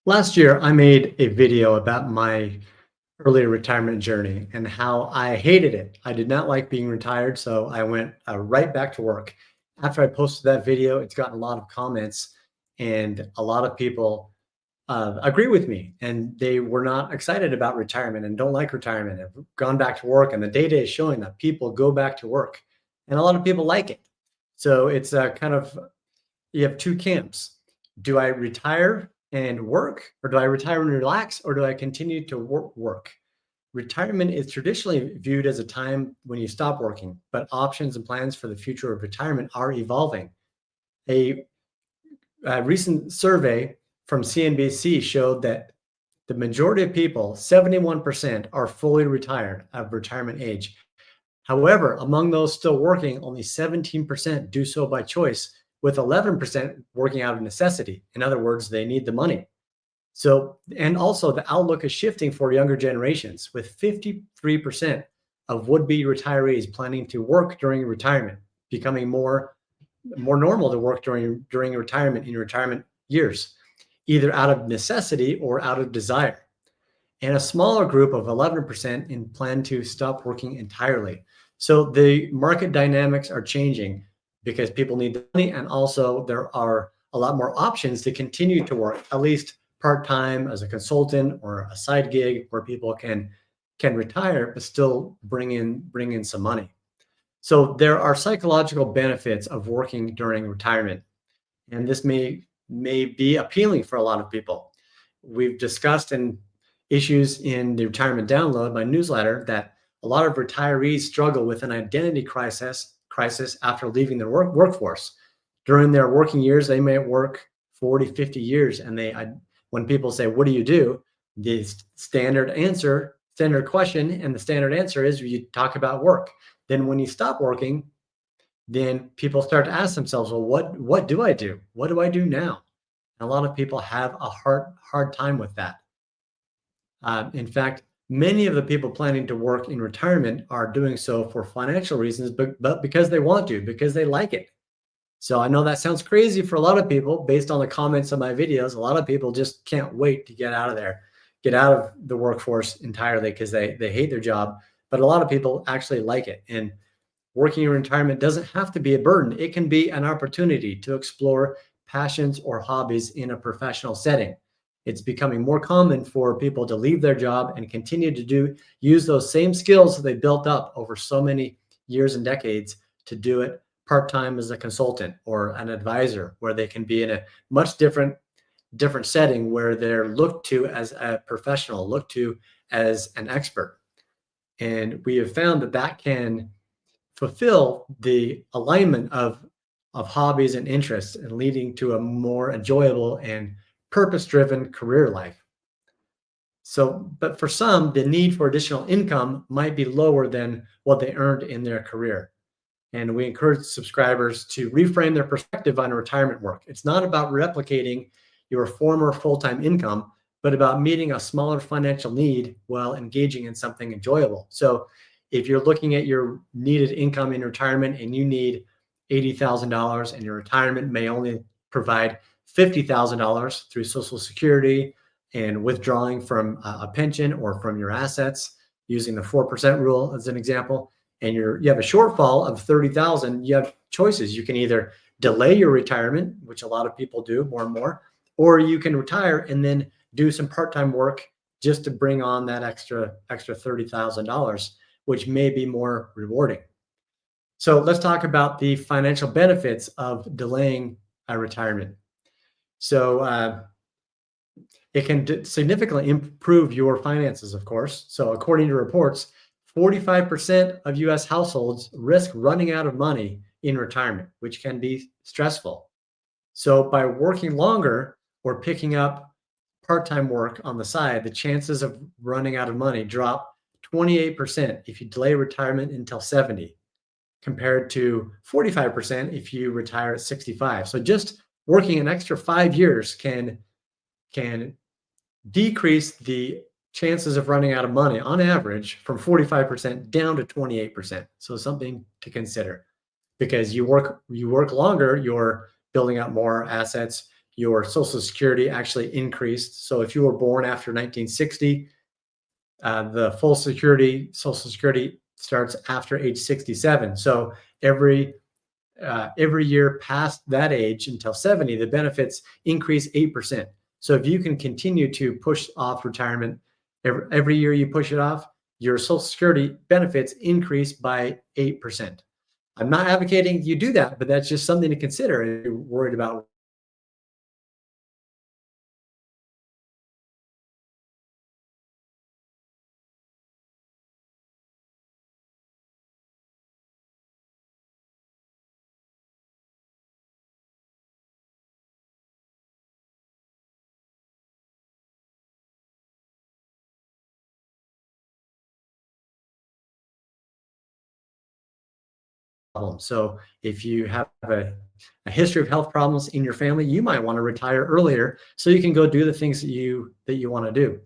Last year, I made a video about my early retirement journey and how I hated it. I did not like being retired, so I went right back to work. After I posted that video, it's gotten a lot of comments, and a lot of people agree with me. And they were not excited about retirement and don't like retirement, have gone back to work. And the data is showing that people go back to work, and a lot of people like it. So it's kind of you have two camps. Do I retire and work, or do I retire and relax, or do I continue to work? Retirement is traditionally viewed as a time when you stop working, but options and plans for the future of retirement are evolving. A, a recent survey from CNBC showed that the majority of people, 71%, are fully retired of retirement age. However, among those still working, only 17% do so by choice, with 11% working out of necessity. In other words, they need the money. So, and also the outlook is shifting for younger generations, with 53% of would-be retirees planning to work during retirement, becoming more normal to work during retirement in retirement years, either out of necessity or out of desire. And a smaller group of 11% in plan to stop working entirely. So the market dynamics are changing because people need the money, and also there are a lot more options to continue to work, at least part-time as a consultant or a side gig where people can retire but still bring in some money. So there are psychological benefits of working during retirement, and this may be appealing for a lot of people. We've discussed in issues in the retirement download, my newsletter, that a lot of retirees struggle with an identity crisis after leaving their workforce. During their working years, they may work 40, 50 years, and when people say, "What do you do?" the standard question, and the standard answer is you talk about work. Then when you stop working, then people start to ask themselves, well, what do I do? What do I do now? And a lot of people have a hard time with that. In fact, many of the people planning to work in retirement are doing so for financial reasons, but because they want to, because they like it. So I know that sounds crazy for a lot of people based on the comments of my videos. A lot of people just can't wait to get out of there, get out of the workforce entirely because they hate their job. But a lot of people actually like it. And working in retirement doesn't have to be a burden. It can be an opportunity to explore passions or hobbies in a professional setting. It's becoming more common for people to leave their job and continue to use those same skills that they built up over so many years and decades to do it part-time as a consultant or an advisor, where they can be in a much different setting where they're looked to as a professional, looked to as an expert. And we have found that can fulfill the alignment of hobbies and interests, and leading to a more enjoyable and purpose-driven career life. So, but for some, the need for additional income might be lower than what they earned in their career. And we encourage subscribers to reframe their perspective on retirement work. It's not about replicating your former full-time income, but about meeting a smaller financial need while engaging in something enjoyable. So if you're looking at your needed income in retirement and you need $80,000, and your retirement may only provide $50,000 through Social Security and withdrawing from a pension or from your assets using the 4% rule as an example, and you have a shortfall of 30,000, you have choices. You can either delay your retirement, which a lot of people do more and more, or you can retire and then do some part-time work just to bring on that extra $30,000, which may be more rewarding. So let's talk about the financial benefits of delaying a retirement. So it can significantly improve your finances, of course. So according to reports, 45% of US households risk running out of money in retirement, which can be stressful. So by working longer or picking up part-time work on the side, the chances of running out of money drop 28% if you delay retirement until 70, compared to 45% if you retire at 65. So just working an extra 5 years can decrease the chances of running out of money on average from 45% down to 28%. So something to consider, because you work longer, you're building up more assets, your Social Security actually increased. So if you were born after 1960, the full security Social Security starts after age 67. So every every year past that age until 70, the benefits increase 8%. So if you can continue to push off retirement, every year you push it off, your Social Security benefits increase by 8%. I'm not advocating you do that, but that's just something to consider if you're worried about problems. So if you have a history of health problems in your family, you might want to retire earlier so you can go do the things that you want to do.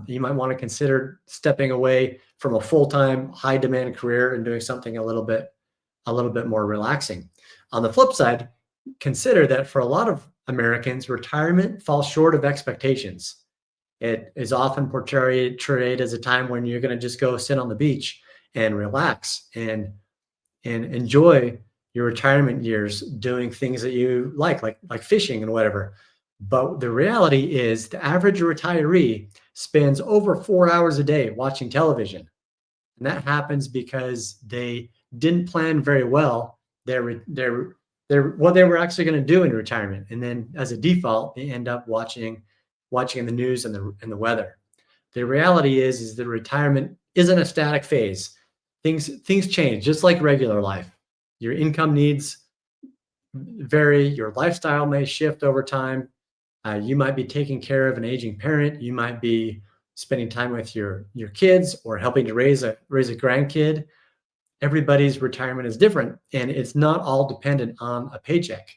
You might want to consider stepping away from a full-time, high-demand career and doing something a little bit more relaxing. On the flip side, consider that for a lot of Americans, retirement falls short of expectations. It is often portrayed as a time when you're going to just go sit on the beach and relax and enjoy your retirement years doing things that you like fishing and whatever. But the reality is the average retiree spends over 4 hours a day watching television. And that happens because they didn't plan very well what they were actually going to do in retirement. And then as a default, they end up watching the news and the weather. The reality is that retirement isn't a static phase. Things change just like regular life. Your income needs vary, your lifestyle may shift over time. You might be taking care of an aging parent. You might be spending time with your kids or helping to raise a grandkid. Everybody's retirement is different, and it's not all dependent on a paycheck.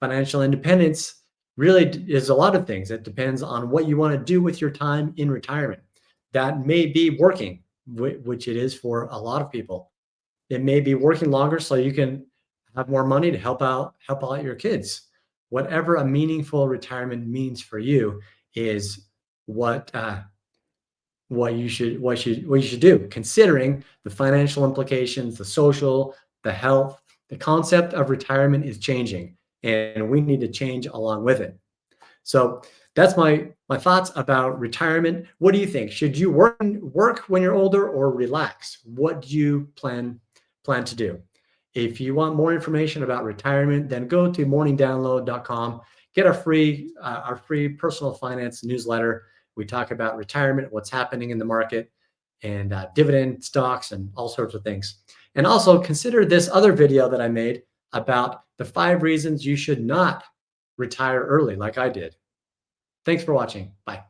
Financial independence really is a lot of things. It depends on what you want to do with your time in retirement. That may be working, which it is for a lot of people. It may be working longer so you can have more money to help out your kids. Whatever a meaningful retirement means for you is what what you should do, considering the financial implications, the social, the health. The concept of retirement is changing, and we need to change along with it. So that's my thoughts about retirement. What do you think? Should you work when you're older or relax? What do you plan to do? If you want more information about retirement, then go to morningdownload.com. Get our free personal finance newsletter. We talk about retirement, what's happening in the market, and dividend stocks and all sorts of things. And also consider this other video that I made about the 5 reasons you should not retire early like I did. Thanks for watching. Bye.